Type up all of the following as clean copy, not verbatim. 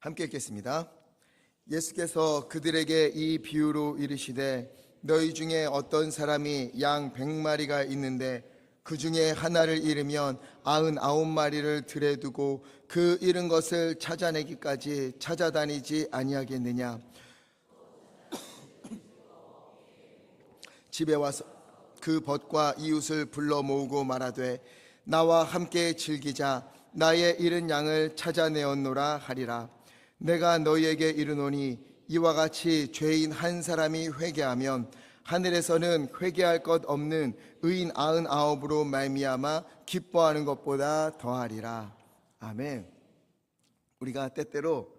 함께 읽겠습니다. 예수께서 그들에게 이 비유로 이르시되 너희 중에 어떤 사람이 양 100마리가 있는데 그 중에 하나를 잃으면 99마리를 들에 두고 그 잃은 것을 찾아내기까지 찾아다니지 아니하겠느냐. 집에 와서 그 벗과 이웃을 불러 모으고 말하되 나와 함께 즐기자. 나의 잃은 양을 찾아내었노라 하리라. 내가 너희에게 이르노니 이와 같이 죄인 한 사람이 회개하면 하늘에서는 회개할 것 없는 의인 99으로 말미암아 기뻐하는 것보다 더하리라. 아멘. 우리가 때때로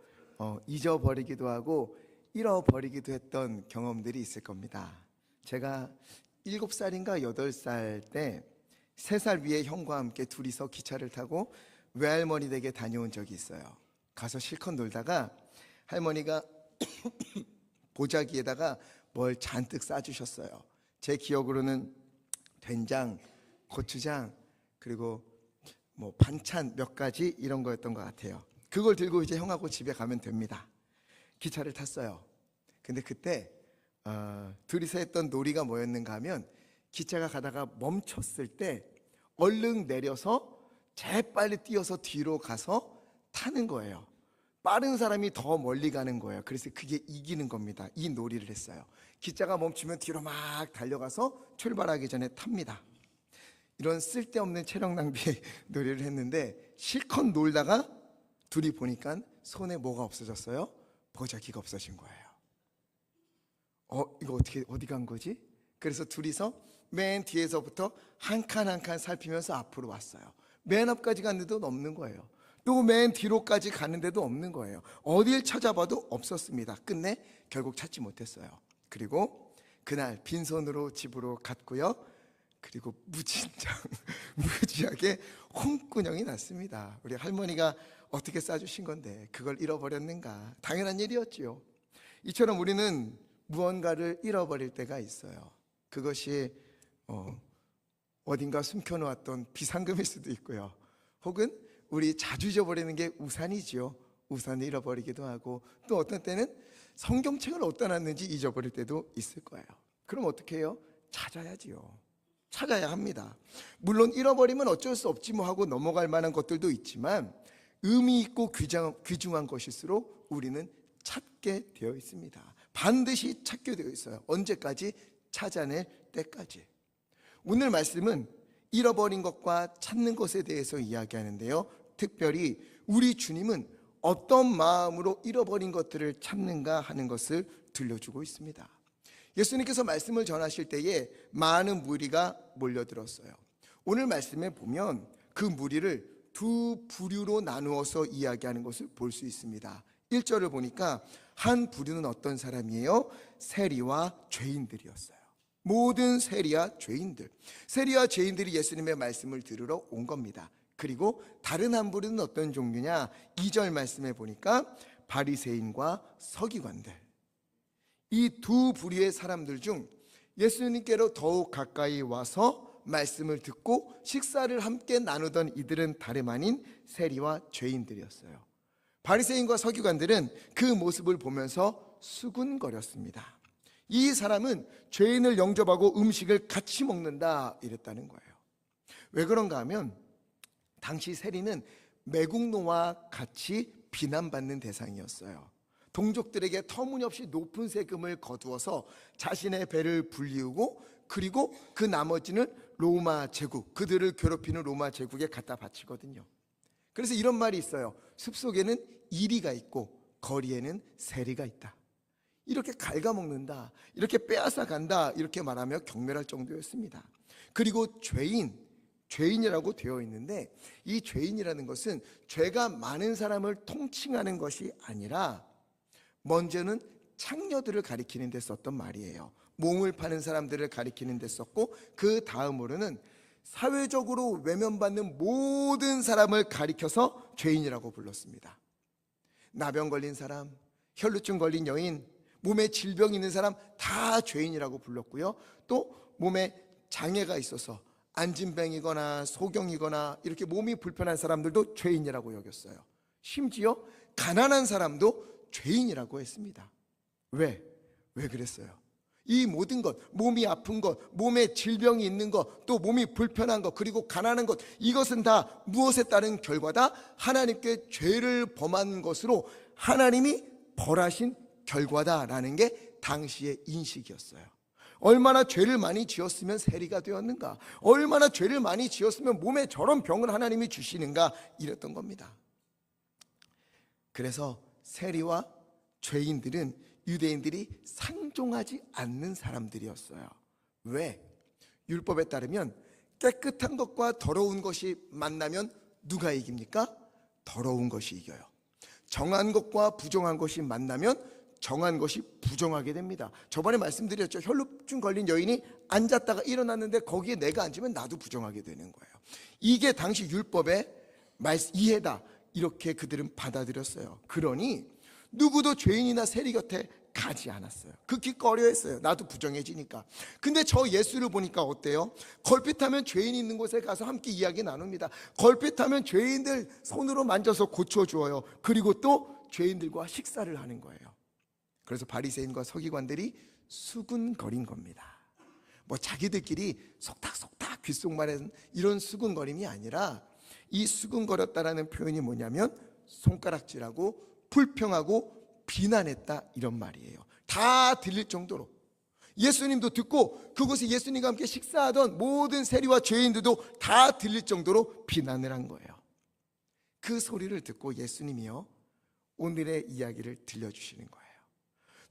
잊어버리기도 하고 잃어버리기도 했던 경험들이 있을 겁니다. 제가 7살인가 8살 때 3살 위에 형과 함께 둘이서 기차를 타고 외할머니 댁에 다녀온 적이 있어요. 가서 실컷 놀다가 할머니가 보자기에다가 뭘 잔뜩 싸주셨어요. 제 기억으로는 된장, 고추장, 그리고 뭐 반찬 몇 가지 이런 거였던 것 같아요. 그걸 들고 이제 형하고 집에 가면 됩니다. 기차를 탔어요. 근데 그때 둘이서 했던 놀이가 뭐였는가 하면 기차가 가다가 멈췄을 때 얼른 내려서 재빨리 뛰어서 뒤로 가서 타는 거예요. 빠른 사람이 더 멀리 가는 거예요. 그래서 그게 이기는 겁니다. 이 놀이를 했어요. 기차가 멈추면 뒤로 막 달려가서 출발하기 전에 탑니다. 이런 쓸데없는 체력 낭비 놀이를 했는데 실컷 놀다가 둘이 보니까 손에 뭐가 없어졌어요? 보자기가 없어진 거예요. 이거 어디 간 거지? 그래서 둘이서 맨 뒤에서부터 한 칸 한 칸 살피면서 앞으로 왔어요. 맨 앞까지 갔는데도 없는 거예요. 또 맨 뒤로까지 갔는데도 없는 거예요. 어딜 찾아봐도 없었습니다. 끝내 결국 찾지 못했어요. 그리고 그날 빈손으로 집으로 갔고요. 그리고 무지하게 홍군형이 났습니다. 우리 할머니가 어떻게 싸주신 건데 그걸 잃어버렸는가? 당연한 일이었지요. 이처럼 우리는 무언가를 잃어버릴 때가 있어요. 그것이 어딘가 숨겨놓았던 비상금일 수도 있고요. 혹은 우리 자주 잊어버리는 게 우산이지요. 우산을 잃어버리기도 하고 또 어떤 때는 성경책을 어디다 놨는지 잊어버릴 때도 있을 거예요. 그럼 어떻게 해요? 찾아야지요. 찾아야 합니다. 물론 잃어버리면 어쩔 수 없지 뭐 하고 넘어갈 만한 것들도 있지만 의미 있고 귀중한 것일수록 우리는 찾게 되어 있습니다. 반드시 찾게 되어 있어요. 언제까지? 찾아낼 때까지. 오늘 말씀은 잃어버린 것과 찾는 것에 대해서 이야기하는데요. 특별히 우리 주님은 어떤 마음으로 잃어버린 것들을 찾는가 하는 것을 들려주고 있습니다. 예수님께서 말씀을 전하실 때에 많은 무리가 몰려들었어요. 오늘 말씀에 보면 그 무리를 두 부류로 나누어서 이야기하는 것을 볼 수 있습니다. 1절을 보니까 한 부류는 어떤 사람이에요? 세리와 죄인들이었어요. 모든 세리와 죄인들. 세리와 죄인들이 예수님의 말씀을 들으러 온 겁니다. 그리고 다른 한 부류는 어떤 종류냐? 2절 말씀에 보니까 바리새인과 서기관들. 이 두 부류의 사람들 중 예수님께로 더욱 가까이 와서 말씀을 듣고 식사를 함께 나누던 이들은 다름 아닌 세리와 죄인들이었어요. 바리새인과 서기관들은 그 모습을 보면서 수군거렸습니다. 이 사람은 죄인을 영접하고 음식을 같이 먹는다 이랬다는 거예요. 왜 그런가 하면 당시 세리는 매국노와 같이 비난받는 대상이었어요. 동족들에게 터무니없이 높은 세금을 거두어서 자신의 배를 불리우고 그리고 그 나머지는 로마 제국, 그들을 괴롭히는 로마 제국에 갖다 바치거든요. 그래서 이런 말이 있어요. 숲속에는 이리가 있고 거리에는 세리가 있다. 이렇게 갉아먹는다, 이렇게 빼앗아 간다, 이렇게 말하며 경멸할 정도였습니다. 그리고 죄인이라고 되어 있는데 이 죄인이라는 것은 죄가 많은 사람을 통칭하는 것이 아니라 먼저는 창녀들을 가리키는 데 썼던 말이에요. 몸을 파는 사람들을 가리키는 데 썼고 그 다음으로는 사회적으로 외면받는 모든 사람을 가리켜서 죄인이라고 불렀습니다. 나병 걸린 사람, 혈루증 걸린 여인, 몸에 질병이 있는 사람 다 죄인이라고 불렀고요. 또 몸에 장애가 있어서 안진뱅이거나 소경이거나 이렇게 몸이 불편한 사람들도 죄인이라고 여겼어요. 심지어 가난한 사람도 죄인이라고 했습니다. 왜 그랬어요? 이 모든 것, 몸이 아픈 것, 몸에 질병이 있는 것, 또 몸이 불편한 것, 그리고 가난한 것, 이것은 다 무엇에 따른 결과다? 하나님께 죄를 범한 것으로 하나님이 벌하신 결과다라는 게 당시의 인식이었어요. 얼마나 죄를 많이 지었으면 세리가 되었는가, 얼마나 죄를 많이 지었으면 몸에 저런 병을 하나님이 주시는가, 이랬던 겁니다. 그래서 세리와 죄인들은 유대인들이 상종하지 않는 사람들이었어요. 왜? 율법에 따르면 깨끗한 것과 더러운 것이 만나면 누가 이깁니까? 더러운 것이 이겨요. 정한 것과 부정한 것이 만나면 정한 것이 부정하게 됩니다. 저번에 말씀드렸죠. 혈루증 걸린 여인이 앉았다가 일어났는데 거기에 내가 앉으면 나도 부정하게 되는 거예요. 이게 당시 율법의 이해다, 이렇게 그들은 받아들였어요. 그러니 누구도 죄인이나 세리 곁에 가지 않았어요. 극히 꺼려했어요. 나도 부정해지니까. 근데 저 예수를 보니까 어때요? 걸핏하면 죄인 있는 곳에 가서 함께 이야기 나눕니다. 걸핏하면 죄인들 손으로 만져서 고쳐주어요. 그리고 또 죄인들과 식사를 하는 거예요. 그래서 바리새인과 서기관들이 수군거린 겁니다. 뭐 자기들끼리 속닥속닥 귓속말하는 이런 수군거림이 아니라, 이 수군거렸다라는 표현이 뭐냐면 손가락질하고 불평하고 비난했다, 이런 말이에요. 다 들릴 정도로. 예수님도 듣고 그곳에 예수님과 함께 식사하던 모든 세리와 죄인들도 다 들릴 정도로 비난을 한 거예요. 그 소리를 듣고 예수님이요, 오늘의 이야기를 들려주시는 거예요.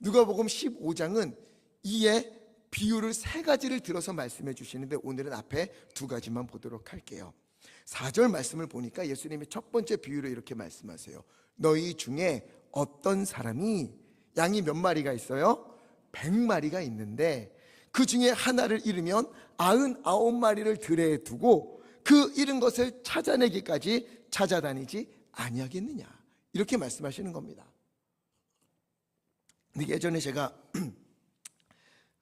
누가복음 15장은 이에 비유를 3가지를 들어서 말씀해 주시는데, 오늘은 앞에 2가지만 보도록 할게요. 4절 말씀을 보니까 예수님이 첫 번째 비유로 이렇게 말씀하세요. 너희 중에 어떤 사람이 양이 몇 마리가 있어요? 100마리가 있는데 그 중에 하나를 잃으면 99마리를 들에 두고 그 잃은 것을 찾아내기까지 찾아다니지 아니하겠느냐, 이렇게 말씀하시는 겁니다. 근데 예전에 제가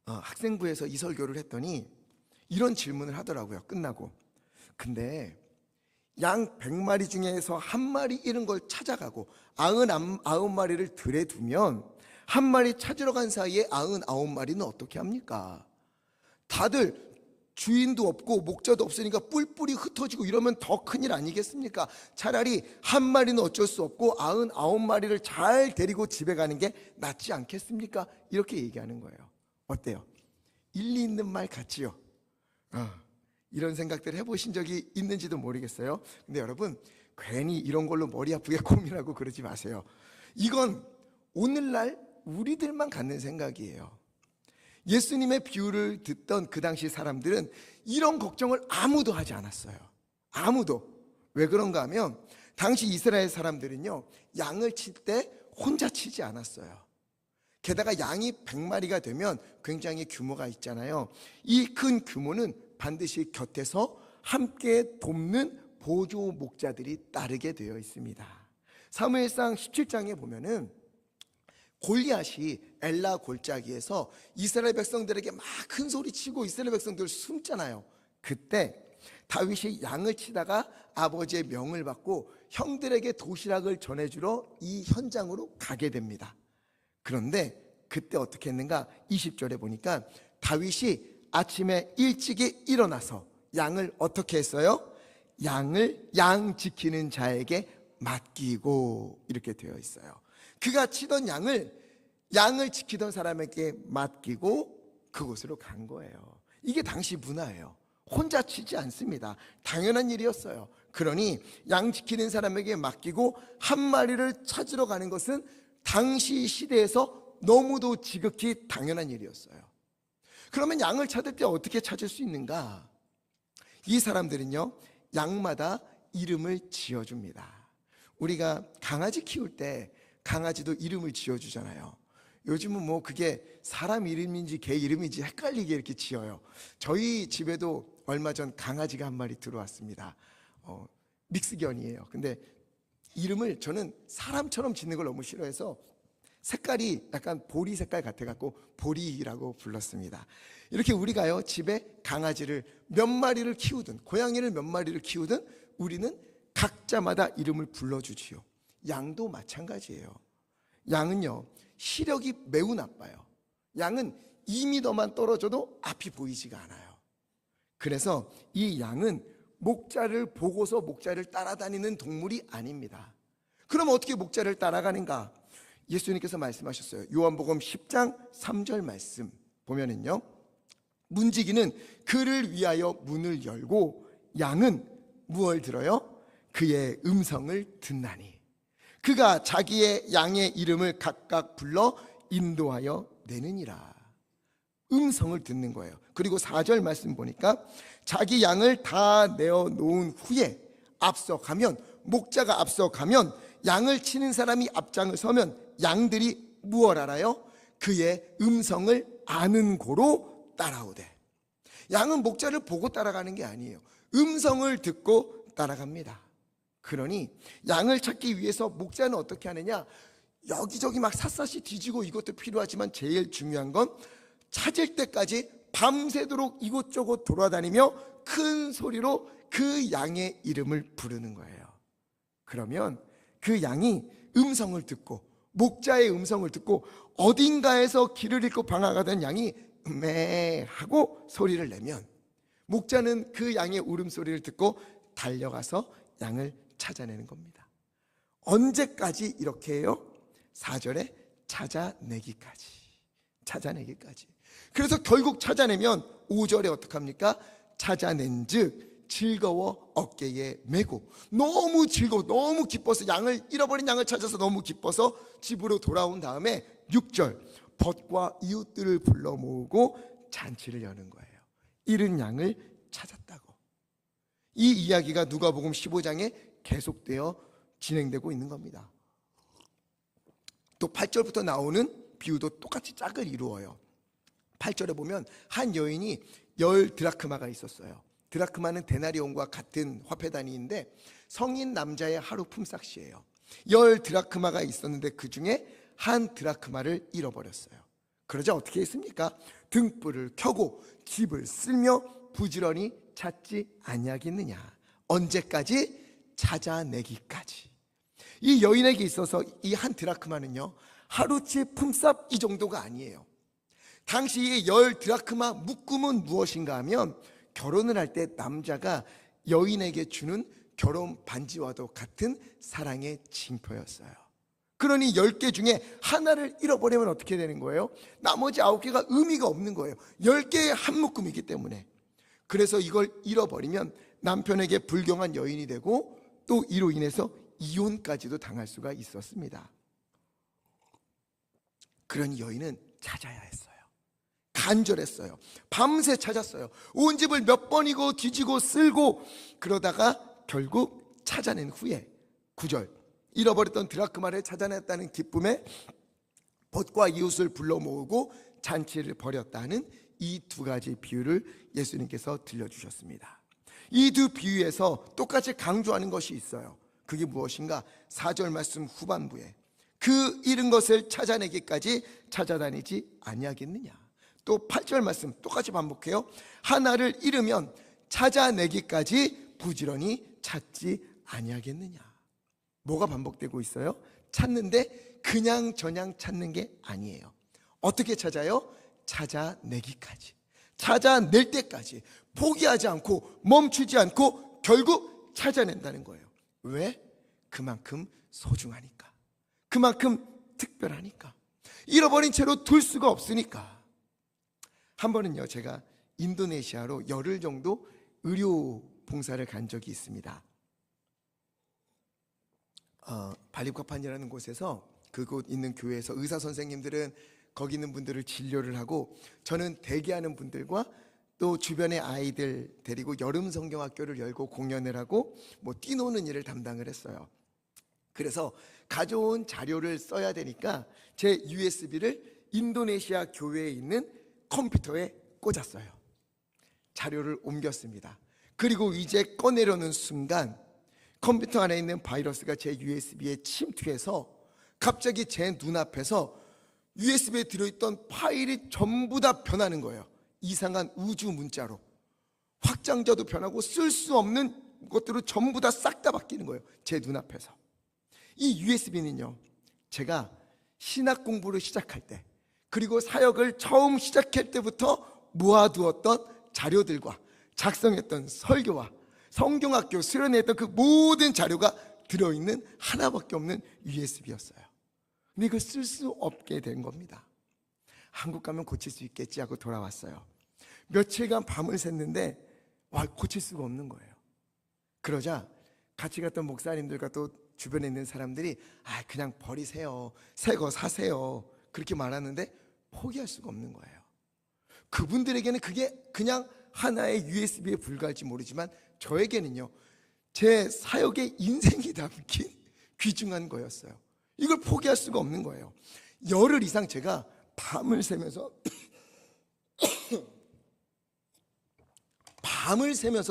학생부에서 이설교를 했더니 이런 질문을 하더라고요. 끝나고. 근데 양 100마리 중에서 한 마리 잃은 걸 찾아가고 99마리를 들에 두면 한 마리 찾으러 간 사이에 99마리는 어떻게 합니까? 다들 주인도 없고 목자도 없으니까 뿔뿔이 흩어지고 이러면 더 큰일 아니겠습니까? 차라리 한 마리는 어쩔 수 없고 99마리를 잘 데리고 집에 가는 게 낫지 않겠습니까? 이렇게 얘기하는 거예요. 어때요? 일리 있는 말 같지요? 이런 생각들 해보신 적이 있는지도 모르겠어요. 근데 여러분, 괜히 이런 걸로 머리 아프게 고민하고 그러지 마세요. 이건 오늘날 우리들만 갖는 생각이에요. 예수님의 비유를 듣던 그 당시 사람들은 이런 걱정을 아무도 하지 않았어요. 아무도. 왜 그런가 하면 당시 이스라엘 사람들은요, 양을 칠 때 혼자 치지 않았어요. 게다가 양이 100마리가 되면 굉장히 규모가 있잖아요. 이 큰 규모는 반드시 곁에서 함께 돕는 보조 목자들이 따르게 되어 있습니다. 사무엘상 17장에 보면은 골리앗이 엘라 골짜기에서 이스라엘 백성들에게 막 큰 소리 치고 이스라엘 백성들 숨잖아요. 그때 다윗이 양을 치다가 아버지의 명을 받고 형들에게 도시락을 전해주러 이 현장으로 가게 됩니다. 그런데 그때 어떻게 했는가? 20절에 보니까 다윗이 아침에 일찍이 일어나서 양을 어떻게 했어요? 양 지키는 자에게 맡기고, 이렇게 되어 있어요. 그가 치던 양을 지키던 사람에게 맡기고 그곳으로 간 거예요. 이게 당시 문화예요. 혼자 치지 않습니다. 당연한 일이었어요. 그러니 양 지키는 사람에게 맡기고 한 마리를 찾으러 가는 것은 당시 시대에서 너무도 지극히 당연한 일이었어요. 그러면 양을 찾을 때 어떻게 찾을 수 있는가? 이 사람들은요, 양마다 이름을 지어줍니다. 우리가 강아지 키울 때 강아지도 이름을 지어주잖아요. 요즘은 뭐 그게 사람 이름인지 개 이름인지 헷갈리게 이렇게 지어요. 저희 집에도 얼마 전 강아지가 한 마리 들어왔습니다. 믹스견이에요. 근데 이름을 저는 사람처럼 짓는 걸 너무 싫어해서 색깔이 약간 보리 색깔 같아갖고 보리라고 불렀습니다. 이렇게 우리가요, 집에 강아지를 몇 마리를 키우든 고양이를 몇 마리를 키우든 우리는 각자마다 이름을 불러주지요. 양도 마찬가지예요. 양은요, 시력이 매우 나빠요. 양은 2m만 떨어져도 앞이 보이지가 않아요. 그래서 이 양은 목자를 보고서 목자를 따라다니는 동물이 아닙니다. 그럼 어떻게 목자를 따라가는가? 예수님께서 말씀하셨어요. 요한복음 10장 3절 말씀 보면은요, 문지기는 그를 위하여 문을 열고 양은 무엇을 들어요? 그의 음성을 듣나니 그가 자기의 양의 이름을 각각 불러 인도하여 내느니라. 음성을 듣는 거예요. 그리고 4절 말씀 보니까 자기 양을 다 내어놓은 후에 앞서가면, 목자가 앞서가면 양을 치는 사람이 앞장을 서면 양들이 무엇 알아요? 그의 음성을 아는 고로 따라오되. 양은 목자를 보고 따라가는 게 아니에요. 음성을 듣고 따라갑니다. 그러니 양을 찾기 위해서 목자는 어떻게 하느냐? 여기저기 막 샅샅이 뒤지고 이것도 필요하지만 제일 중요한 건 찾을 때까지 밤새도록 이곳저곳 돌아다니며 큰 소리로 그 양의 이름을 부르는 거예요. 그러면 그 양이 음성을 듣고, 목자의 음성을 듣고 어딘가에서 길을 잃고 방황하던 양이 매 하고 소리를 내면 목자는 그 양의 울음소리를 듣고 달려가서 양을 찾아내는 겁니다. 언제까지 이렇게 해요? 4절에 찾아내기까지. 그래서 결국 찾아내면 5절에 어떡합니까? 찾아낸 즉 즐거워 어깨에 메고, 너무 즐거워, 너무 기뻐서, 양을 잃어버린 양을 찾아서 너무 기뻐서 집으로 돌아온 다음에 6절 벗과 이웃들을 불러 모으고 잔치를 여는 거예요. 잃은 양을 찾았다고. 이 이야기가 누가복음 15장에 계속되어 진행되고 있는 겁니다. 또 8절부터 나오는 비유도 똑같이 짝을 이루어요. 8절에 보면 한 여인이 10드라크마가 있었어요. 드라크마는 데나리온과 같은 화폐 단위인데 성인 남자의 하루 품삯이에요. 10드라크마가 있었는데 그 중에 한 드라크마를 잃어버렸어요. 그러자 어떻게 했습니까? 등불을 켜고 집을 쓸며 부지런히 찾지 아니하겠느냐. 언제까지? 찾아내기까지. 이 여인에게 있어서 이 한 드라크마는요, 하루치 품삯 이 정도가 아니에요. 당시 10드라크마 묶음은 무엇인가 하면 결혼을 할 때 남자가 여인에게 주는 결혼 반지와도 같은 사랑의 징표였어요. 그러니 10개 중에 하나를 잃어버리면 어떻게 되는 거예요? 나머지 9개가 의미가 없는 거예요. 10개의 한 묶음이기 때문에. 그래서 이걸 잃어버리면 남편에게 불경한 여인이 되고 또 이로 인해서 이혼까지도 당할 수가 있었습니다. 그러니 여인은 찾아야 했어요. 간절했어요. 밤새 찾았어요. 온 집을 몇 번이고 뒤지고 쓸고 그러다가 결국 찾아낸 후에 9절 잃어버렸던 드라크마를 찾아냈다는 기쁨에 벗과 이웃을 불러 모으고 잔치를 벌였다는 이 두 가지 비유를 예수님께서 들려주셨습니다. 이 두 비유에서 똑같이 강조하는 것이 있어요. 그게 무엇인가? 4절 말씀 후반부에 그 잃은 것을 찾아내기까지 찾아다니지 아니하겠느냐. 또 8절 말씀 똑같이 반복해요. 하나를 잃으면 찾아내기까지 부지런히 찾지 아니하겠느냐. 뭐가 반복되고 있어요? 찾는데 그냥 저냥 찾는 게 아니에요. 어떻게 찾아요? 찾아내기까지, 찾아낼 때까지 포기하지 않고 멈추지 않고 결국 찾아낸다는 거예요. 왜? 그만큼 소중하니까, 그만큼 특별하니까, 잃어버린 채로 둘 수가 없으니까. 한 번은요, 제가 인도네시아로 열흘 정도 의료 봉사를 간 적이 있습니다. 발리과판이라는 곳에서, 그곳 있는 교회에서 의사 선생님들은 거기 있는 분들을 진료를 하고, 저는 대기하는 분들과 또 주변의 아이들 데리고 여름 성경학교를 열고 공연을 하고 뛰노는 일을 담당을 했어요. 그래서 가져온 자료를 써야 되니까 제 USB를 인도네시아 교회에 있는 컴퓨터에 꽂았어요. 자료를 옮겼습니다. 그리고 이제 꺼내려는 순간 컴퓨터 안에 있는 바이러스가 제 USB에 침투해서 갑자기 제 눈앞에서 USB에 들어있던 파일이 전부 다 변하는 거예요. 이상한 우주 문자로. 확장자도 변하고 쓸 수 없는 것들로 전부 다 싹 다 바뀌는 거예요. 제 눈앞에서. 이 USB는요, 제가 신학 공부를 시작할 때, 그리고 사역을 처음 시작할 때부터 모아두었던 자료들과 작성했던 설교와 성경학교 수련회했던 그 모든 자료가 들어있는 하나밖에 없는 USB였어요. 근데 이걸 쓸 수 없게 된 겁니다. 한국 가면 고칠 수 있겠지 하고 돌아왔어요. 며칠간 밤을 샜는데 고칠 수가 없는 거예요. 그러자 같이 갔던 목사님들과 또 주변에 있는 사람들이 그냥 버리세요, 새 거 사세요, 그렇게 말하는데 포기할 수가 없는 거예요. 그분들에게는 그게 그냥 하나의 USB에 불과할지 모르지만 저에게는요, 제 사역의 인생이 담긴 귀중한 거였어요. 이걸 포기할 수가 없는 거예요. 열흘 이상 제가 밤을 새면서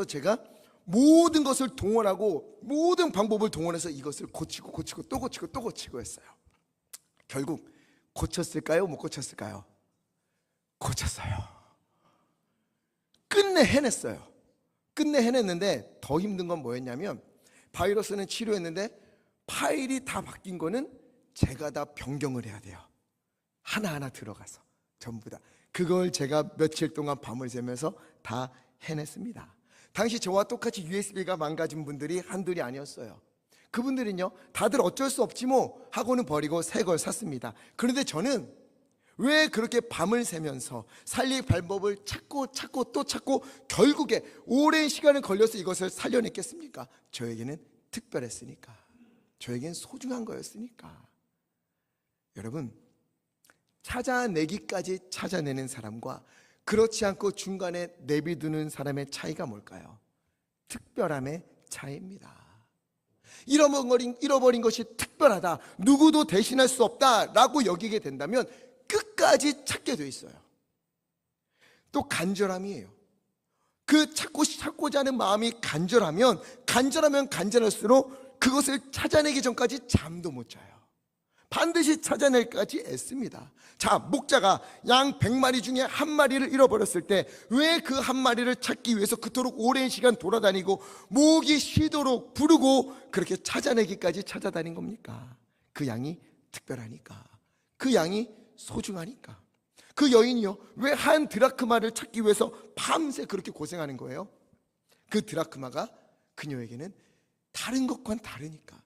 제가 모든 것을 동원하고 모든 방법을 동원해서 이것을 고치고 또 고치고 했어요. 결국 고쳤을까요? 못 고쳤을까요? 고쳤어요. 끝내 해냈는데 더 힘든 건 뭐였냐면, 바이러스는 치료했는데 파일이 다 바뀐 거는 제가 다 변경을 해야 돼요. 하나하나 들어가서 전부 다. 그걸 제가 며칠 동안 밤을 새면서 다 해냈습니다. 당시 저와 똑같이 USB가 망가진 분들이 한둘이 아니었어요. 그분들은요, 다들 어쩔 수 없지 뭐 하고는 버리고 새 걸 샀습니다. 그런데 저는 왜 그렇게 밤을 새면서 살릴 방법을 찾고 또 찾고 결국에 오랜 시간을 걸려서 이것을 살려냈겠습니까? 저에게는 특별했으니까, 저에겐 소중한 거였으니까. 여러분, 찾아내기까지 찾아내는 사람과 그렇지 않고 중간에 내비두는 사람의 차이가 뭘까요? 특별함의 차이입니다. 잃어버린 것이 특별하다, 누구도 대신할 수 없다라고 여기게 된다면 끝까지 찾게 돼 있어요. 또 간절함이에요. 그 찾고자 하는 마음이 간절하면 간절할수록 그것을 찾아내기 전까지 잠도 못 자요. 반드시 찾아낼까지 애씁니다. 자, 목자가 양 100마리 중에 한 마리를 잃어버렸을 때 왜 그 한 마리를 찾기 위해서 그토록 오랜 시간 돌아다니고 목이 쉬도록 부르고 그렇게 찾아내기까지 찾아다닌 겁니까? 그 양이 특별하니까, 그 양이 소중하니까. 그 여인이요, 왜 한 드라크마를 찾기 위해서 밤새 그렇게 고생하는 거예요? 그 드라크마가 그녀에게는 다른 것과는 다르니까,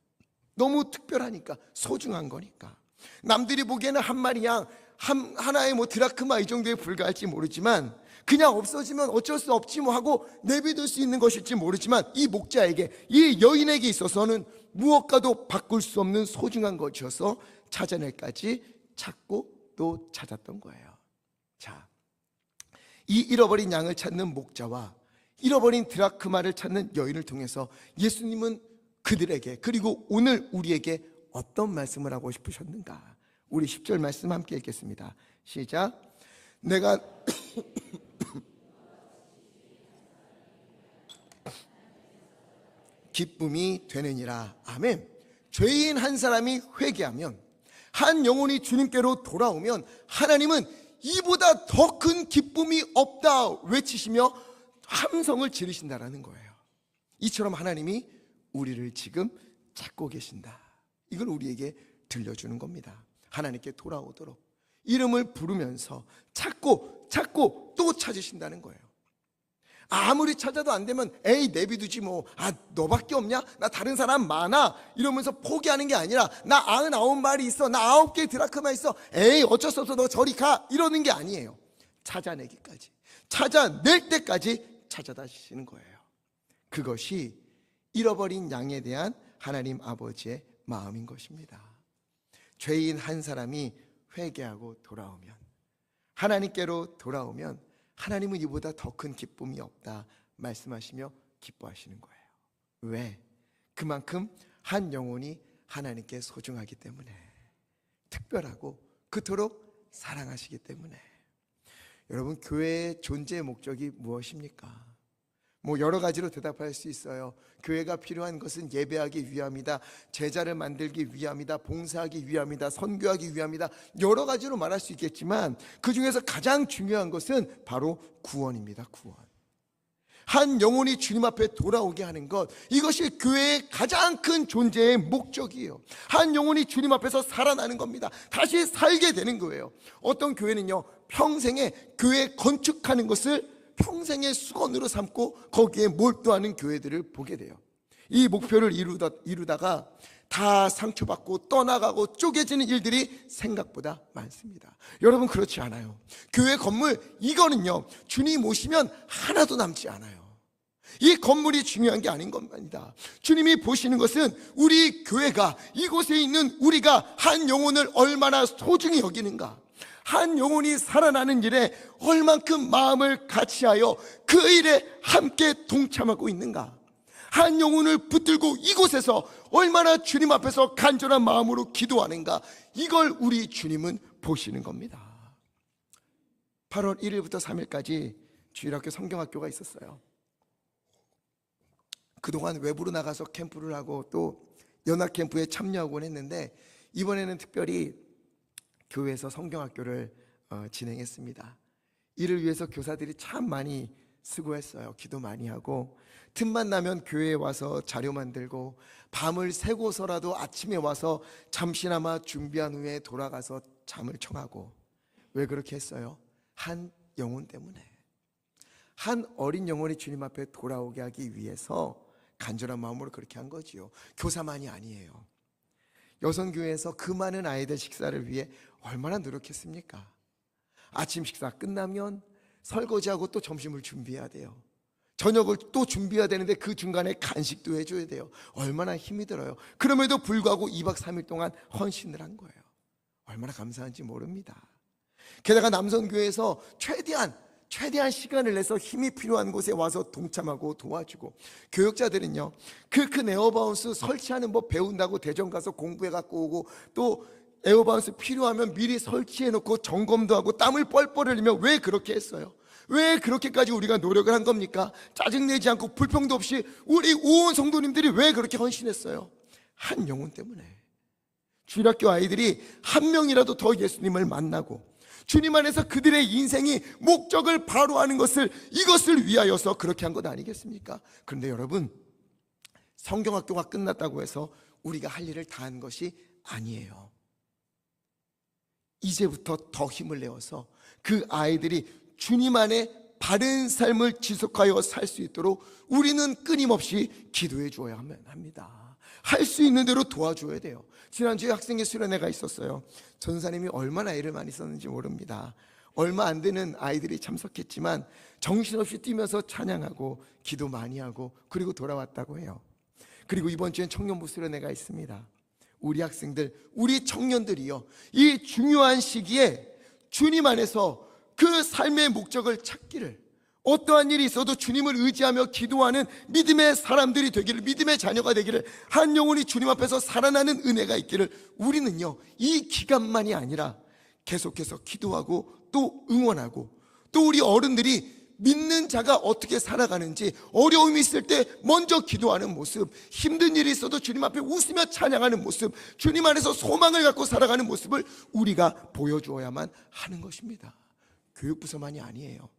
너무 특별하니까, 소중한 거니까. 남들이 보기에는 한 마리 양, 하나의 드라크마 이 정도에 불과할지 모르지만, 그냥 없어지면 어쩔 수 없지 뭐 하고 내비둘 수 있는 것일지 모르지만, 이 목자에게, 이 여인에게 있어서는 무엇과도 바꿀 수 없는 소중한 것이어서 찾아낼까지 찾고 또 찾았던 거예요. 자, 이 잃어버린 양을 찾는 목자와 잃어버린 드라크마를 찾는 여인을 통해서 예수님은 그들에게, 그리고 오늘 우리에게 어떤 말씀을 하고 싶으셨는가? 우리 10절 말씀 함께 읽겠습니다. 시작. 내가 기쁨이 되느니라. 아멘. 죄인 한 사람이 회개하면, 한 영혼이 주님께로 돌아오면 하나님은 이보다 더 큰 기쁨이 없다 외치시며 함성을 지르신다라는 거예요. 이처럼 하나님이 우리를 지금 찾고 계신다, 이걸 우리에게 들려주는 겁니다. 하나님께 돌아오도록 이름을 부르면서 찾고 또 찾으신다는 거예요. 아무리 찾아도 안 되면 에이 내비두지 뭐, 너밖에 없냐? 나 다른 사람 많아, 이러면서 포기하는 게 아니라, 나 99마리 있어, 나 9개 드라크마 있어, 에이 어쩔 수 없어, 너 저리 가, 이러는 게 아니에요. 찾아내기까지, 찾아낼 때까지 찾아다시는 거예요. 그것이 잃어버린 양에 대한 하나님 아버지의 마음인 것입니다. 죄인 한 사람이 회개하고 돌아오면, 하나님께로 돌아오면 하나님은 이보다 더 큰 기쁨이 없다 말씀하시며 기뻐하시는 거예요. 왜? 그만큼 한 영혼이 하나님께 소중하기 때문에, 특별하고 그토록 사랑하시기 때문에. 여러분, 교회의 존재의 목적이 무엇입니까? 여러 가지로 대답할 수 있어요. 교회가 필요한 것은 예배하기 위함이다, 제자를 만들기 위함이다, 봉사하기 위함이다, 선교하기 위함이다, 여러 가지로 말할 수 있겠지만 그 중에서 가장 중요한 것은 바로 구원입니다. 구원. 한 영혼이 주님 앞에 돌아오게 하는 것, 이것이 교회의 가장 큰 존재의 목적이에요. 한 영혼이 주님 앞에서 살아나는 겁니다. 다시 살게 되는 거예요. 어떤 교회는요, 평생에 교회 건축하는 것을 평생의 수건으로 삼고 거기에 몰두하는 교회들을 보게 돼요. 이 목표를 이루다가 다 상처받고 떠나가고 쪼개지는 일들이 생각보다 많습니다. 여러분, 그렇지 않아요. 교회 건물, 이거는요, 주님 오시면 하나도 남지 않아요. 이 건물이 중요한 게 아닌 겁니다. 주님이 보시는 것은 우리 교회가, 이곳에 있는 우리가 한 영혼을 얼마나 소중히 여기는가, 한 영혼이 살아나는 일에 얼만큼 마음을 같이하여 그 일에 함께 동참하고 있는가, 한 영혼을 붙들고 이곳에서 얼마나 주님 앞에서 간절한 마음으로 기도하는가, 이걸 우리 주님은 보시는 겁니다. 8월 1일부터 3일까지 주일학교 성경학교가 있었어요. 그동안 외부로 나가서 캠프를 하고 또 연합 캠프에 참여하곤 했는데, 이번에는 특별히 교회에서 성경학교를 진행했습니다. 이를 위해서 교사들이 참 많이 수고했어요. 기도 많이 하고, 틈만 나면 교회에 와서 자료 만들고, 밤을 새고서라도 아침에 와서 잠시나마 준비한 후에 돌아가서 잠을 청하고. 왜 그렇게 했어요? 한 영혼 때문에. 한 어린 영혼이 주님 앞에 돌아오게 하기 위해서 간절한 마음으로 그렇게 한 거지요. 교사만이 아니에요. 여성교회에서 그 많은 아이들 식사를 위해 얼마나 노력했습니까? 아침 식사 끝나면 설거지하고 또 점심을 준비해야 돼요. 저녁을 또 준비해야 되는데 그 중간에 간식도 해줘야 돼요. 얼마나 힘이 들어요. 그럼에도 불구하고 2박 3일 동안 헌신을 한 거예요. 얼마나 감사한지 모릅니다. 게다가 남성교회에서 최대한 시간을 내서 힘이 필요한 곳에 와서 동참하고 도와주고, 교육자들은요, 그 큰 에어바운스 설치하는 법 배운다고 대전 가서 공부해 갖고 오고, 또 에어바운스 필요하면 미리 설치해 놓고 점검도 하고 땀을 뻘뻘 흘리며, 왜 그렇게 했어요? 왜 그렇게까지 우리가 노력을 한 겁니까? 짜증내지 않고 불평도 없이 우리 온 성도님들이 왜 그렇게 헌신했어요? 한 영혼 때문에. 주일학교 아이들이 한 명이라도 더 예수님을 만나고 주님 안에서 그들의 인생이 목적을 바로하는 것을, 이것을 위하여서 그렇게 한 것 아니겠습니까? 그런데 여러분, 성경학교가 끝났다고 해서 우리가 할 일을 다 한 것이 아니에요. 이제부터 더 힘을 내어서 그 아이들이 주님 안에 바른 삶을 지속하여 살 수 있도록 우리는 끊임없이 기도해 주어야 합니다. 할 수 있는 대로 도와줘야 돼요. 지난주에 학생의 수련회가 있었어요. 전사님이 얼마나 애를 많이 썼는지 모릅니다. 얼마 안 되는 아이들이 참석했지만 정신없이 뛰면서 찬양하고 기도 많이 하고 그리고 돌아왔다고 해요. 그리고 이번 주엔 청년부 수련회가 있습니다. 우리 학생들, 우리 청년들이요, 이 중요한 시기에 주님 안에서 그 삶의 목적을 찾기를, 어떠한 일이 있어도 주님을 의지하며 기도하는 믿음의 사람들이 되기를, 믿음의 자녀가 되기를, 한 영혼이 주님 앞에서 살아나는 은혜가 있기를, 우리는요, 이 기간만이 아니라 계속해서 기도하고 또 응원하고, 또 우리 어른들이 믿는 자가 어떻게 살아가는지, 어려움이 있을 때 먼저 기도하는 모습, 힘든 일이 있어도 주님 앞에 웃으며 찬양하는 모습, 주님 안에서 소망을 갖고 살아가는 모습을 우리가 보여주어야만 하는 것입니다. 교육부서만이 아니에요.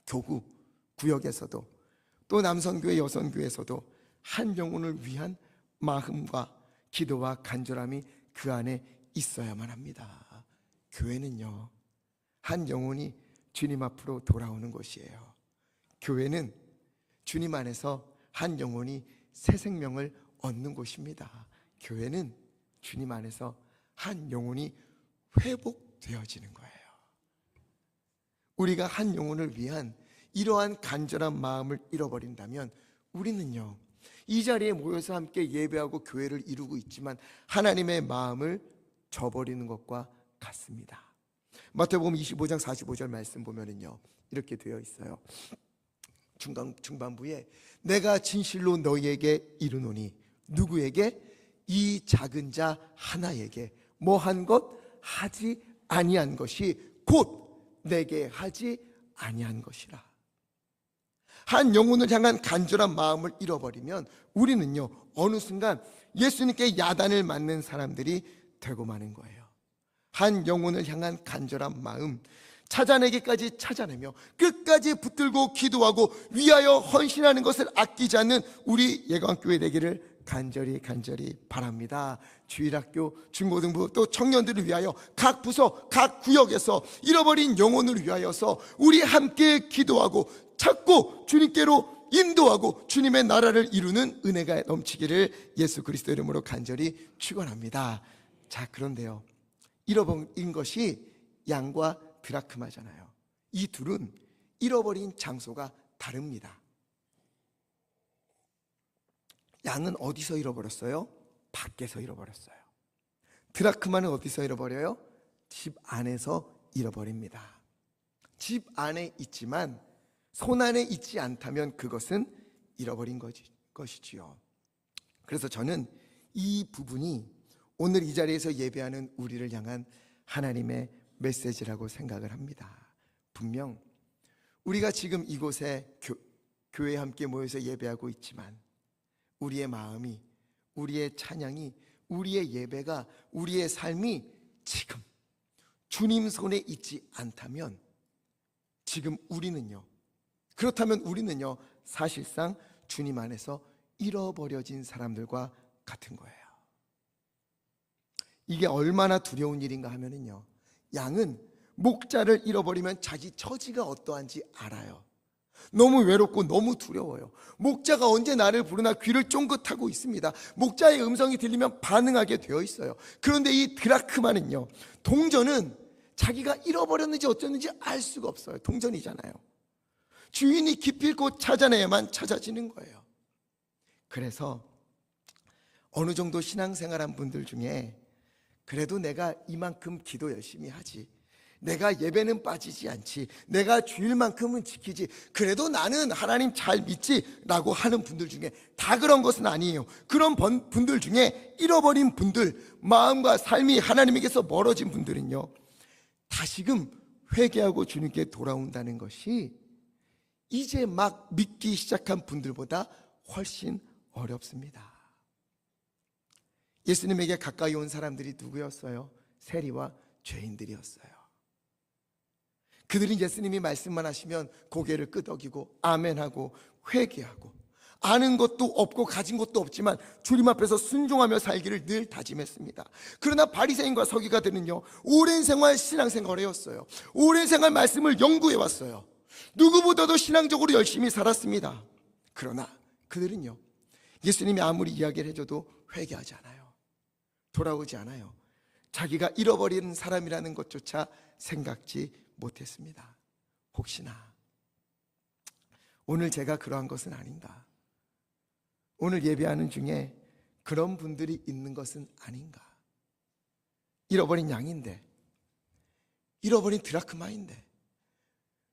교구, 구역에서도, 또 남성교회, 여성교회에서도 한 영혼을 위한 마음과 기도와 간절함이 그 안에 있어야만 합니다. 교회는요, 한 영혼이 주님 앞으로 돌아오는 곳이에요. 교회는 주님 안에서 한 영혼이 새 생명을 얻는 곳입니다. 교회는 주님 안에서 한 영혼이 회복되어지는 거예요. 우리가 한 영혼을 위한 이러한 간절한 마음을 잃어버린다면 우리는요, 이 자리에 모여서 함께 예배하고 교회를 이루고 있지만 하나님의 마음을 저버리는 것과 같습니다. 마태복음 25장 45절 말씀 보면은요, 이렇게 되어 있어요. 중반부에 내가 진실로 너희에게 이르노니, 누구에게? 이 작은 자 하나에게 뭐 한 것? 하지 아니한 것이 곧 내게 하지 아니한 것이라. 한 영혼을 향한 간절한 마음을 잃어버리면 우리는요, 어느 순간 예수님께 야단을 맞는 사람들이 되고 마는 거예요. 한 영혼을 향한 간절한 마음, 찾아내기까지 찾아내며 끝까지 붙들고 기도하고 위하여 헌신하는 것을 아끼지 않는 우리 예강교회 되기를 간절히 바랍니다. 주일학교, 중고등부 또 청년들을 위하여 각 부서, 각 구역에서 잃어버린 영혼을 위하여서 우리 함께 기도하고 찾고 주님께로 인도하고 주님의 나라를 이루는 은혜가 넘치기를 예수 그리스도 이름으로 간절히 축원합니다. 자, 그런데요, 잃어버린 것이 양과 드라크마잖아요. 이 둘은 잃어버린 장소가 다릅니다. 양은 어디서 잃어버렸어요? 밖에서 잃어버렸어요. 드라크마는 어디서 잃어버려요? 집 안에서 잃어버립니다. 집 안에 있지만 손 안에 있지 않다면 그것은 잃어버린 것이지요. 그래서 저는 이 부분이 오늘 이 자리에서 예배하는 우리를 향한 하나님의 메시지라고 생각을 합니다. 분명 우리가 지금 이곳에 교회에 함께 모여서 예배하고 있지만 우리의 마음이, 우리의 찬양이, 우리의 예배가, 우리의 삶이 지금 주님 손에 있지 않다면 지금 그렇다면 우리는요 사실상 주님 안에서 잃어버려진 사람들과 같은 거예요. 이게 얼마나 두려운 일인가 하면은요, 양은 목자를 잃어버리면 자기 처지가 어떠한지 알아요. 너무 외롭고 너무 두려워요. 목자가 언제 나를 부르나 귀를 쫑긋하고 있습니다. 목자의 음성이 들리면 반응하게 되어 있어요. 그런데 이 드라크마는요, 동전은 자기가 잃어버렸는지 어쩌는지 알 수가 없어요. 동전이잖아요. 주인이 기필코 찾아내야만 찾아지는 거예요. 그래서 어느 정도 신앙생활한 분들 중에 그래도 내가 이만큼 기도 열심히 하지, 내가 예배는 빠지지 않지, 내가 주일만큼은 지키지, 그래도 나는 하나님 잘 믿지 라고 하는 분들 중에 다 그런 것은 아니에요. 그런 분들 중에 잃어버린 분들, 마음과 삶이 하나님에게서 멀어진 분들은요, 다시금 회개하고 주님께 돌아온다는 것이 이제 막 믿기 시작한 분들보다 훨씬 어렵습니다. 예수님에게 가까이 온 사람들이 누구였어요? 세리와 죄인들이었어요. 그들은 예수님이 말씀만 하시면 고개를 끄덕이고 아멘하고 회개하고, 아는 것도 없고 가진 것도 없지만 주님 앞에서 순종하며 살기를 늘 다짐했습니다. 그러나 바리새인과 서기관들은요, 오랜 생활 신앙생활을 해왔어요. 오랜 생활 말씀을 연구해 왔어요. 누구보다도 신앙적으로 열심히 살았습니다. 그러나 그들은요, 예수님이 아무리 이야기를 해줘도 회개하지 않아요. 돌아오지 않아요. 자기가 잃어버린 사람이라는 것조차 생각지 못했습니다. 혹시나 오늘 제가 그러한 것은 아닌가, 오늘 예배하는 중에 그런 분들이 있는 것은 아닌가. 잃어버린 양인데, 잃어버린 드라크마인데,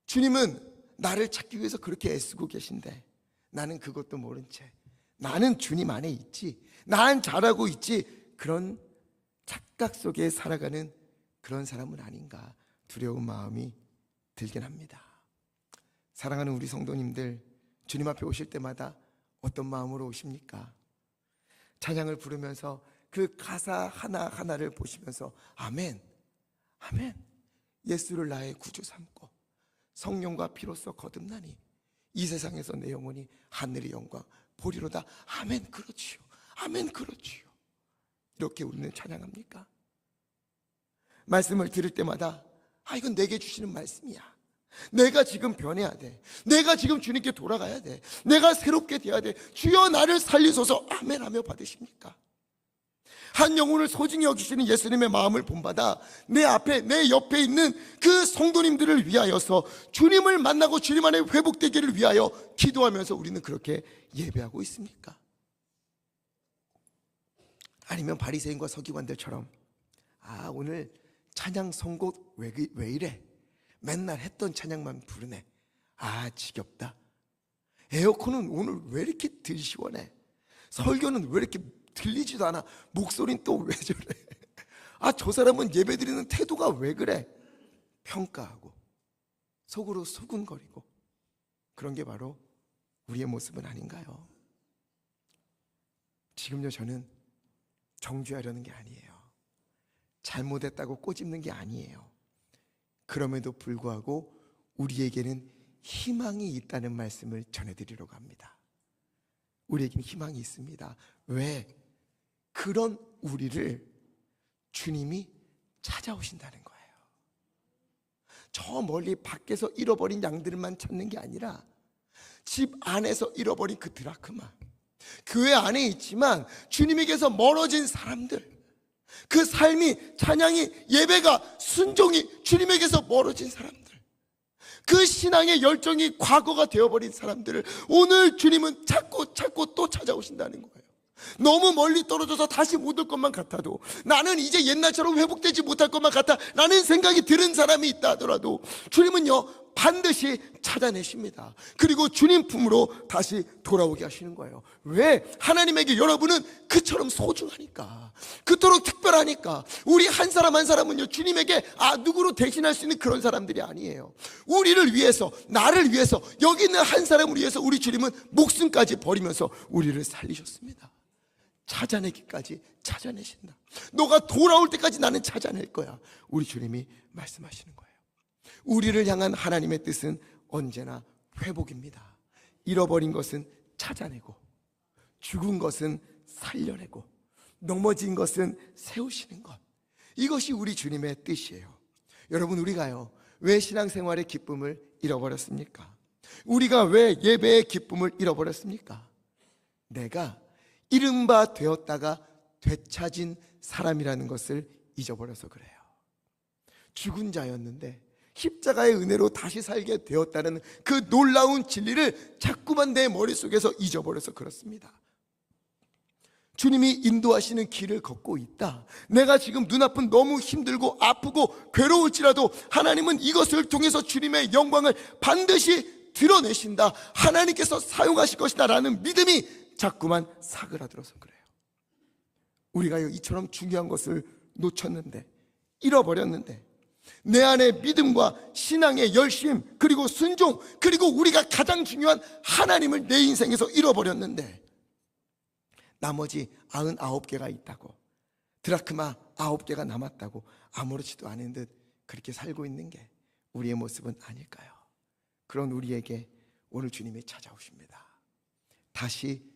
주님은 나를 찾기 위해서 그렇게 애쓰고 계신데 나는 그것도 모른 채 나는 주님 안에 있지, 난 잘하고 있지, 그런 착각 속에 살아가는 그런 사람은 아닌가 두려운 마음이 들긴 합니다. 사랑하는 우리 성도님들, 주님 앞에 오실 때마다 어떤 마음으로 오십니까? 찬양을 부르면서 그 가사 하나하나를 보시면서 아멘, 아멘, 예수를 나의 구주 삼고 성령과 피로써 거듭나니 이 세상에서 내 영혼이 하늘의 영광 보리로다. 아멘, 그렇지요. 아멘, 그렇지요. 이렇게 우리는 찬양합니까? 말씀을 들을 때마다 이건 내게 주시는 말씀이야, 내가 지금 변해야 돼, 내가 지금 주님께 돌아가야 돼, 내가 새롭게 돼야 돼, 주여 나를 살리소서, 아멘 하며 받으십니까? 한 영혼을 소중히 여기시는 예수님의 마음을 본받아 내 앞에, 내 옆에 있는 그 성도님들을 위하여서 주님을 만나고 주님 안에 회복되기를 위하여 기도하면서 우리는 그렇게 예배하고 있습니까? 아니면 바리새인과 서기관들처럼 오늘 찬양 선곡 왜 이래, 맨날 했던 찬양만 부르네, 지겹다, 에어컨은 오늘 왜 이렇게 덜 시원해, 설교는 왜 이렇게 들리지도 않아, 목소리는 또 왜 저래, 저 사람은 예배드리는 태도가 왜 그래, 평가하고 속으로 수군거리고, 그런 게 바로 우리의 모습은 아닌가요? 지금요, 저는 정죄하려는 게 아니에요. 잘못했다고 꼬집는 게 아니에요. 그럼에도 불구하고 우리에게는 희망이 있다는 말씀을 전해드리려고 합니다. 우리에게는 희망이 있습니다. 왜? 그런 우리를 주님이 찾아오신다는 거예요. 저 멀리 밖에서 잃어버린 양들만 찾는 게 아니라 집 안에서 잃어버린 그 드라크마, 교회 안에 있지만 주님에게서 멀어진 사람들, 그 삶이, 찬양이, 예배가, 순종이 주님에게서 멀어진 사람들, 그 신앙의 열정이 과거가 되어버린 사람들을 오늘 주님은 찾고 또 찾아오신다는 거예요. 너무 멀리 떨어져서 다시 못 올 것만 같아도, 나는 이제 옛날처럼 회복되지 못할 것만 같아 라는 생각이 드는 사람이 있다 하더라도 주님은요 반드시 찾아내십니다. 그리고 주님 품으로 다시 돌아오게 하시는 거예요. 왜? 하나님에게 여러분은 그처럼 소중하니까, 그토록 특별하니까. 우리 한 사람 한 사람은요 주님에게 누구로 대신할 수 있는 그런 사람들이 아니에요. 우리를 위해서, 나를 위해서, 여기 있는 한 사람을 위해서 우리 주님은 목숨까지 버리면서 우리를 살리셨습니다. 찾아내기까지 찾아내신다. 너가 돌아올 때까지 나는 찾아낼 거야, 우리 주님이 말씀하시는 거예요. 우리를 향한 하나님의 뜻은 언제나 회복입니다. 잃어버린 것은 찾아내고, 죽은 것은 살려내고, 넘어진 것은 세우시는 것, 이것이 우리 주님의 뜻이에요. 여러분, 우리가요 왜 신앙생활의 기쁨을 잃어버렸습니까? 우리가 왜 예배의 기쁨을 잃어버렸습니까? 내가 이른바 되었다가 되찾은 사람이라는 것을 잊어버려서 그래요. 죽은 자였는데 십자가의 은혜로 다시 살게 되었다는 그 놀라운 진리를 자꾸만 내 머릿속에서 잊어버려서 그렇습니다. 주님이 인도하시는 길을 걷고 있다. 내가 지금 눈앞은 너무 힘들고 아프고 괴로울지라도 하나님은 이것을 통해서 주님의 영광을 반드시 드러내신다, 하나님께서 사용하실 것이다 라는 믿음이 자꾸만 사그라들어서 그래요. 우리가 이처럼 중요한 것을 놓쳤는데, 잃어버렸는데, 내 안에 믿음과 신앙의 열심, 그리고 순종, 그리고 우리가 가장 중요한 하나님을 내 인생에서 잃어버렸는데, 나머지 99개가 있다고, 드라크마 9개가 남았다고 아무렇지도 않은 듯 그렇게 살고 있는 게 우리의 모습은 아닐까요? 그런 우리에게 오늘 주님이 찾아오십니다. 다시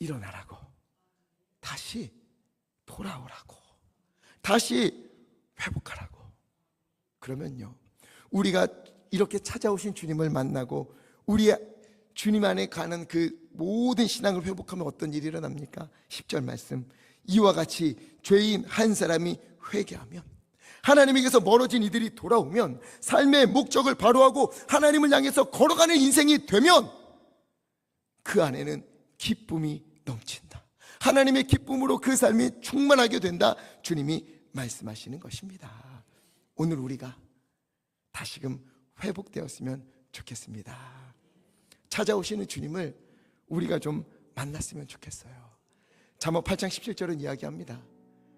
일어나라고, 다시 돌아오라고, 다시 회복하라고. 그러면요 우리가 이렇게 찾아오신 주님을 만나고 우리의 주님 안에 가는 그 모든 신앙을 회복하면 어떤 일이 일어납니까? 10절 말씀, 이와 같이 죄인 한 사람이 회개하면, 하나님에게서 멀어진 이들이 돌아오면, 삶의 목적을 바로하고 하나님을 향해서 걸어가는 인생이 되면 그 안에는 기쁨이 넘친다. 하나님의 기쁨으로 그 삶이 충만하게 된다, 주님이 말씀하시는 것입니다. 오늘 우리가 다시금 회복되었으면 좋겠습니다. 찾아오시는 주님을 우리가 좀 만났으면 좋겠어요. 잠언 8장 17절은 이야기합니다.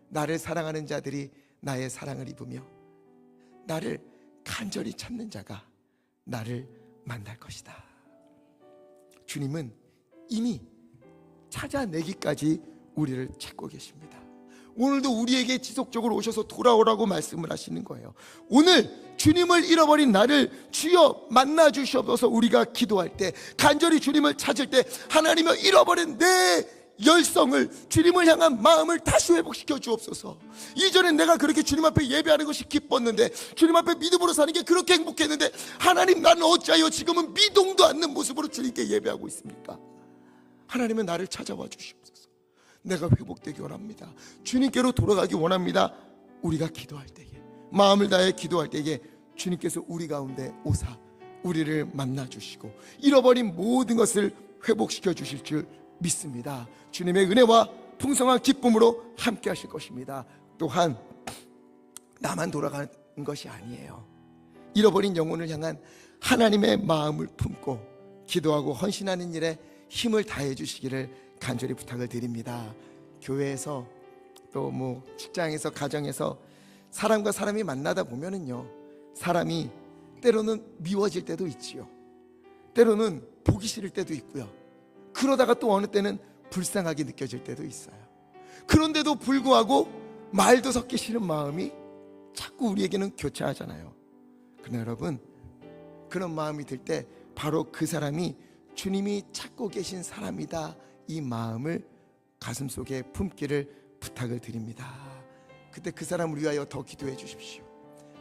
나를 사랑하는 자들이 나의 사랑을 입으며 나를 간절히 찾는 자가 나를 만날 것이다. 주님은 이미 찾아내기까지 우리를 찾고 계십니다. 오늘도 우리에게 지속적으로 오셔서 돌아오라고 말씀을 하시는 거예요. 오늘 주님을 잃어버린 나를 주여 만나 주시옵소서 우리가 기도할 때, 간절히 주님을 찾을 때, 하나님을 잃어버린 내 열성을, 주님을 향한 마음을 다시 회복시켜 주옵소서. 이전엔 내가 그렇게 주님 앞에 예배하는 것이 기뻤는데, 주님 앞에 믿음으로 사는 게 그렇게 행복했는데, 하나님 나는 어찌하여 지금은 미동도 않는 모습으로 주님께 예배하고 있습니까? 하나님은 나를 찾아와 주시옵소서. 내가 회복되기 원합니다. 주님께로 돌아가기 원합니다. 우리가 기도할 때에, 마음을 다해 기도할 때에 주님께서 우리 가운데 오사 우리를 만나 주시고 잃어버린 모든 것을 회복시켜 주실 줄 믿습니다. 주님의 은혜와 풍성한 기쁨으로 함께 하실 것입니다. 또한 나만 돌아가는 것이 아니에요. 잃어버린 영혼을 향한 하나님의 마음을 품고 기도하고 헌신하는 일에 힘을 다해 주시기를 간절히 부탁을 드립니다. 교회에서 또 직장에서, 가정에서 사람과 사람이 만나다 보면은요, 사람이 때로는 미워질 때도 있지요. 때로는 보기 싫을 때도 있고요. 그러다가 또 어느 때는 불쌍하게 느껴질 때도 있어요. 그런데도 불구하고 말도 섞기 싫은 마음이 자꾸 우리에게는 교차하잖아요. 그러나 여러분, 그런 마음이 들 때 바로 그 사람이 주님이 찾고 계신 사람이다, 이 마음을 가슴속에 품기를 부탁을 드립니다. 그때 그 사람을 위하여 더 기도해 주십시오.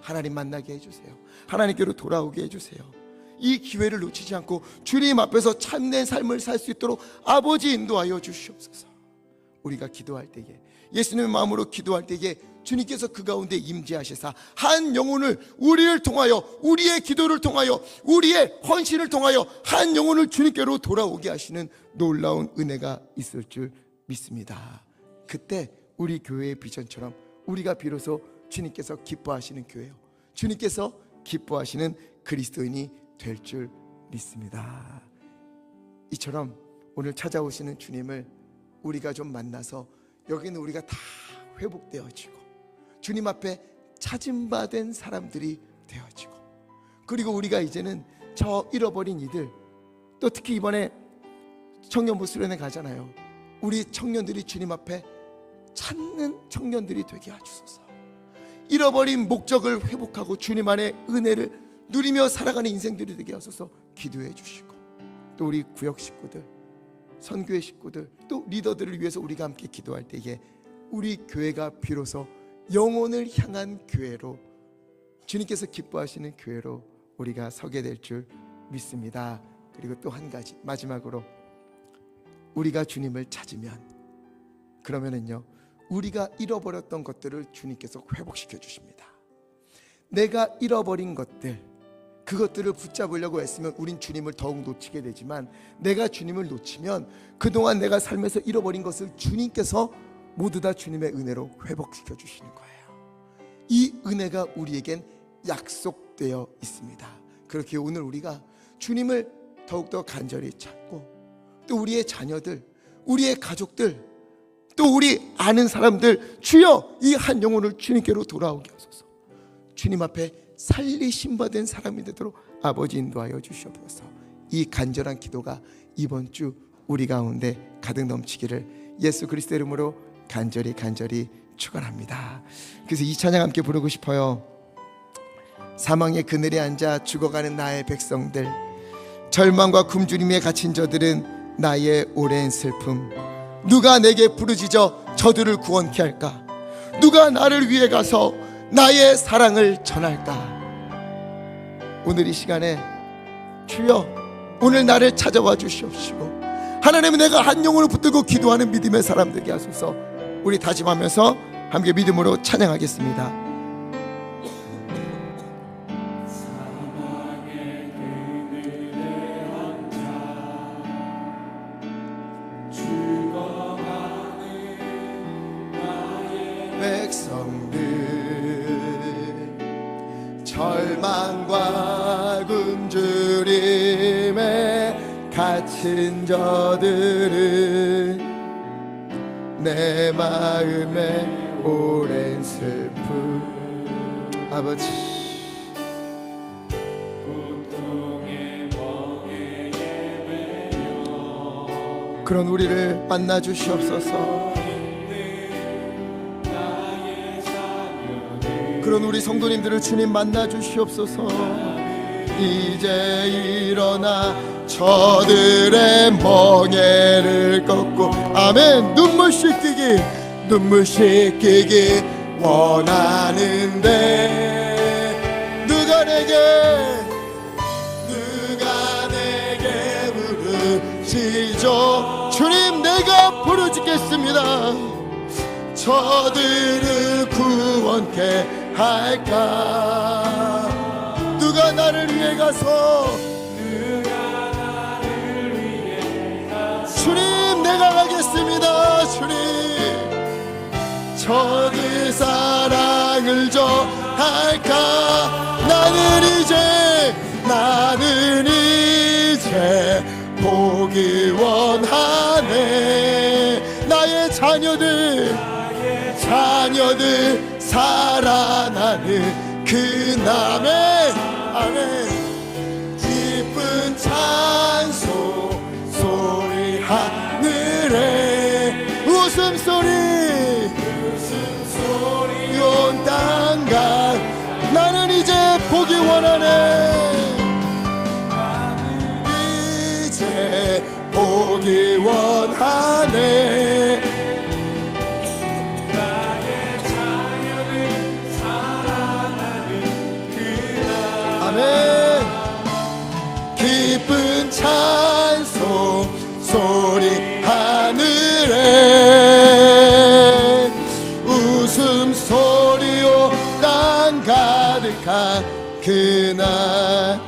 하나님 만나게 해주세요. 하나님께로 돌아오게 해주세요. 이 기회를 놓치지 않고 주님 앞에서 참된 삶을 살 수 있도록 아버지 인도하여 주시옵소서. 우리가 기도할 때에, 예수님의 마음으로 기도할 때에 주님께서 그 가운데 임재하시사 한 영혼을, 우리를 통하여, 우리의 기도를 통하여, 우리의 헌신을 통하여 한 영혼을 주님께로 돌아오게 하시는 놀라운 은혜가 있을 줄 믿습니다. 그때 우리 교회의 비전처럼 우리가 비로소 주님께서 기뻐하시는 교회요, 주님께서 기뻐하시는 그리스도인이 될 줄 믿습니다. 이처럼 오늘 찾아오시는 주님을 우리가 좀 만나서 여기는 우리가 다 회복되어지고 주님 앞에 찾음받은 사람들이 되어지고, 그리고 우리가 이제는 저 잃어버린 이들, 또 특히 이번에 청년부 수련회 가잖아요. 우리 청년들이 주님 앞에 찾는 청년들이 되게 하주소서. 잃어버린 목적을 회복하고 주님 안에 은혜를 누리며 살아가는 인생들이 되게 하소서 기도해 주시고, 또 우리 구역 식구들, 선교회 식구들, 또 리더들을 위해서 우리가 함께 기도할 때에 우리 교회가 비로소 영혼을 향한 교회로, 주님께서 기뻐하시는 교회로 우리가 서게 될 줄 믿습니다. 그리고 또 한 가지, 마지막으로 우리가 주님을 찾으면, 그러면은요, 우리가 잃어버렸던 것들을 주님께서 회복시켜 주십니다. 내가 잃어버린 것들, 그것들을 붙잡으려고 애쓰면 우린 주님을 더욱 놓치게 되지만, 내가 주님을 놓치면 그동안 내가 삶에서 잃어버린 것을 주님께서 모두 다 주님의 은혜로 회복시켜 주시는 거예요. 이 은혜가 우리에겐 약속되어 있습니다. 그렇게 오늘 우리가 주님을 더욱더 간절히 찾고, 또 우리의 자녀들, 우리의 가족들, 또 우리 아는 사람들, 주여 이 한 영혼을 주님께로 돌아오게 하소서. 주님 앞에 살리심 받은 사람이 되도록 아버지 인도하여 주시옵소서. 이 간절한 기도가 이번 주 우리 가운데 가득 넘치기를 예수 그리스도 이름으로 간절히 축원합니다. 그래서 이 찬양 함께 부르고 싶어요. 사망의 그늘에 앉아 죽어가는 나의 백성들, 절망과 굶주림에 갇힌 저들은 나의 오랜 슬픔, 누가 내게 부르짖어 저들을 구원케 할까? 누가 나를 위해 가서 나의 사랑을 전할까? 오늘 이 시간에 주여 오늘 나를 찾아와 주시옵시고, 하나님은 내가 한 영혼을 붙들고 기도하는 믿음의 사람 되게 하소서. 우리 다짐하면서 함께 믿음으로 찬양하겠습니다. 백성들, 절망과 굶주림에 갇힌 저들은 내 마음에 오랜 슬픔, 아버지 그런 우리를 만나 주시옵소서. 그런 우리 성도님들을 주님 만나 주시옵소서. 이제 일어나 저들의 멍에를 꺾고, 아멘. 눈물 씻기기 원하는데 누가 내게 부르짖어. 주님 내가 부르짖겠습니다. 저들을 구원케 할까? 누가 나를 위해 가서, 주님 내가 가겠습니다. 주님 저들 사랑을 전할까? 나는 이제 보기 원하네. 나의 자녀들 살아나는 그날에, 아멘. 기쁜 찬송 소리 하늘에, 웃음소리 온 땅간, 나는 이제 보기 원하네. 소리요 땅 가득한 그날.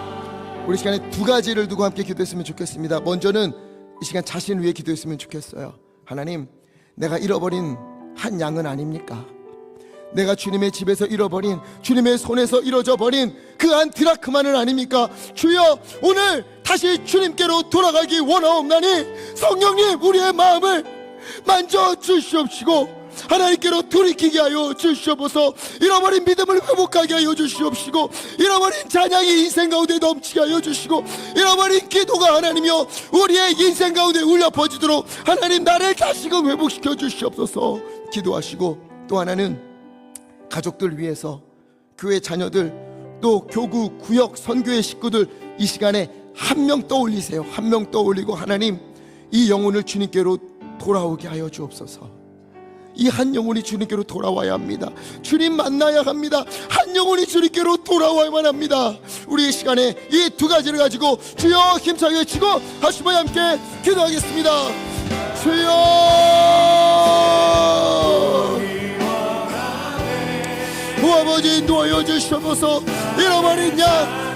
우리 시간에 두 가지를 두고 함께 기도했으면 좋겠습니다. 먼저는 이 시간 자신을 위해 기도했으면 좋겠어요. 하나님, 내가 잃어버린 한 양은 아닙니까? 내가 주님의 집에서 잃어버린, 주님의 손에서 잃어져 버린 그 한 드라크마는 아닙니까? 주여, 오늘 다시 주님께로 돌아가기 원하옵나니 성령님, 우리의 마음을 만져 주시옵시고 하나님께로 돌이키게 하여 주시옵소서. 잃어버린 믿음을 회복하게 하여 주시옵시고, 잃어버린 찬양이 인생 가운데 넘치게 하여 주시고, 잃어버린 기도가 하나님이여 우리의 인생 가운데 울려 퍼지도록 하나님, 나를 다시금 회복시켜 주시옵소서. 기도하시고, 또 하나는 가족들 위해서, 교회 자녀들, 또 교구, 구역, 선교의 식구들, 이 시간에 한 명 떠올리세요. 한 명 떠올리고, 하나님, 이 영혼을 주님께로 돌아오게 하여 주옵소서. 이 한 영혼이 주님께로 돌아와야 합니다. 주님 만나야 합니다. 한 영혼이 주님께로 돌아와야만 합니다. 우리 이 시간에 이 두 가지를 가지고 주여 힘차게 외치고 다시 한번 함께 기도하겠습니다. 주여, 오 아버지, 인도하여 주시옵소서. 잃어버린 양,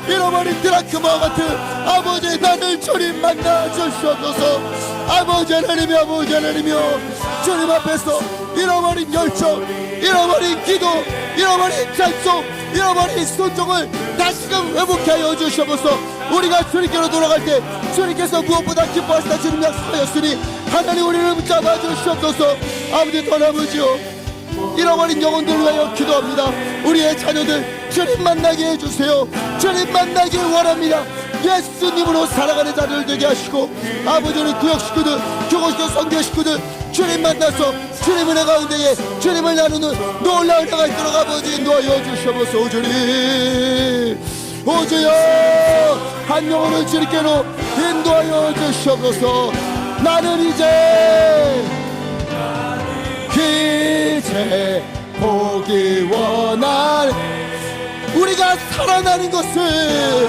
잃어버린 드라크마와 같은 아버지, 나를 주님 만나 주시옵소서. 아버지 하나님이, 아버지 하나님이여, 주님 앞에서 잃어버린 열정, 잃어버린 기도, 잃어버린 찬송, 잃어버린 순종을 다시금 회복해 하여 주시옵소서. 우리가 주님께로 돌아갈 때 주님께서 무엇보다 기뻐하시다 주님 약속하였으니 하나님, 우리를 붙잡아 주시옵소서. 아버지, 떠나보지요, 잃어버린 영혼들을 위하여 기도합니다. 우리의 자녀들 주님 만나게 해주세요. 주님 만나길 원합니다. 예수님으로 살아가는 자들 되게 하시고, 아버지, 우리 구역 식구들, 교구 식구, 선교 식구들 주님 만나서 주님 은혜 가운데에 주님을 나누는 놀라운 은혜가 있도록 아버지 인도하여 주시옵소서. 오주님, 오주여, 한 영혼을 주님께로 인도하여 주시옵소서. 나는 이제 보기 원한 우리가 살아나는 것을,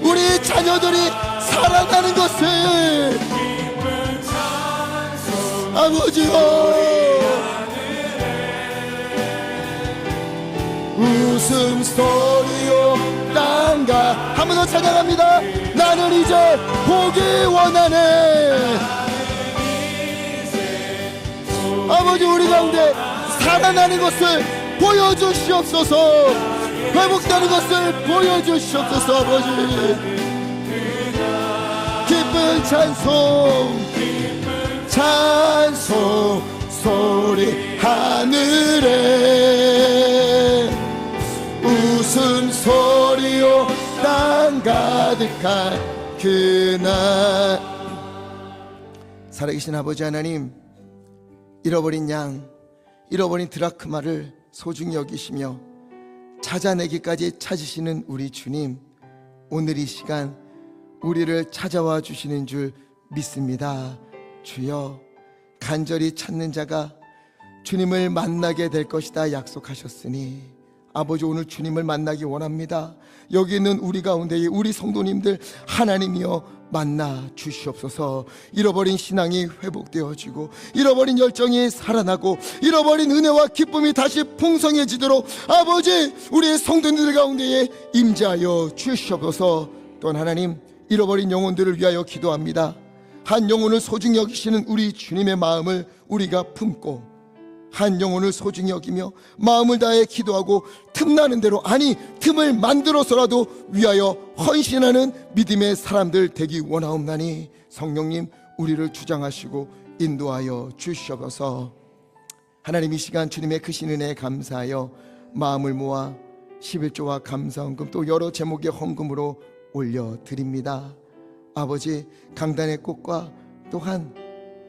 우리 자녀들이 살아나는 것을 아버지여, 웃음소리요 땅가. 한 번 더 찬양합니다. 나는 이제 보기 원하네. 아버지, 우리 가운데 살아나는 것을 보여주시옵소서. 회복되는 것을 보여주시옵소서. 아버지, 기쁜 찬송, 찬송 소리 하늘에, 웃음소리요 땅 가득한 그날. 살아계신 아버지 하나님, 잃어버린 양, 잃어버린 드라크마를 소중히 여기시며 찾아내기까지 찾으시는 우리 주님, 오늘 이 시간 우리를 찾아와 주시는 줄 믿습니다. 주여, 간절히 찾는 자가 주님을 만나게 될 것이다 약속하셨으니 아버지, 오늘 주님을 만나기 원합니다. 여기 있는 우리 가운데에 우리 성도님들 하나님이여 만나 주시옵소서. 잃어버린 신앙이 회복되어지고, 잃어버린 열정이 살아나고, 잃어버린 은혜와 기쁨이 다시 풍성해지도록 아버지, 우리의 성도님들 가운데에 임재하여 주시옵소서. 또한 하나님, 잃어버린 영혼들을 위하여 기도합니다. 한 영혼을 소중히 여기시는 우리 주님의 마음을 우리가 품고, 한 영혼을 소중히 여기며 마음을 다해 기도하고, 틈나는 대로, 아니 틈을 만들어서라도 위하여 헌신하는 믿음의 사람들 되기 원하옵나니 성령님, 우리를 주장하시고 인도하여 주시옵소서. 하나님, 이 시간 주님의 크신 은혜에 감사하여 마음을 모아 11조와 감사헌금, 또 여러 제목의 헌금으로 올려드립니다. 아버지, 강단의 꽃과 또한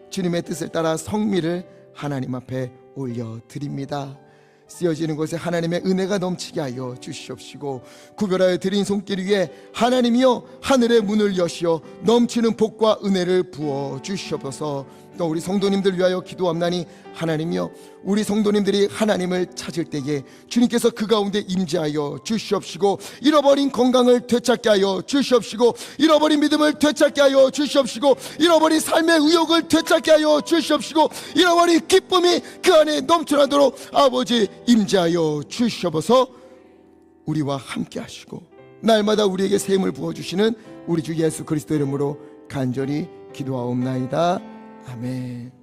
주님의 뜻을 따라 성미를 하나님 앞에 올려드립니다. 쓰여지는 곳에 하나님의 은혜가 넘치게 하여 주시옵시고, 구별하여 드린 손길 위에 하나님이여 하늘의 문을 여시어 넘치는 복과 은혜를 부어 주시옵소서. 또 우리 성도님들 위하여 기도함나니 하나님이여, 우리 성도님들이 하나님을 찾을 때에 주님께서 그 가운데 임재하여 주시옵시고, 잃어버린 건강을 되찾게 하여 주시옵시고, 잃어버린 믿음을 되찾게 하여 주시옵시고, 잃어버린 삶의 의욕을 되찾게 하여 주시옵시고, 잃어버린 기쁨이 그 안에 넘쳐나도록 아버지 임재하여 주시옵소서. 우리와 함께 하시고 날마다 우리에게 새 힘을 부어주시는 우리 주 예수 그리스도 이름으로 간절히 기도하옵나이다. 아멘.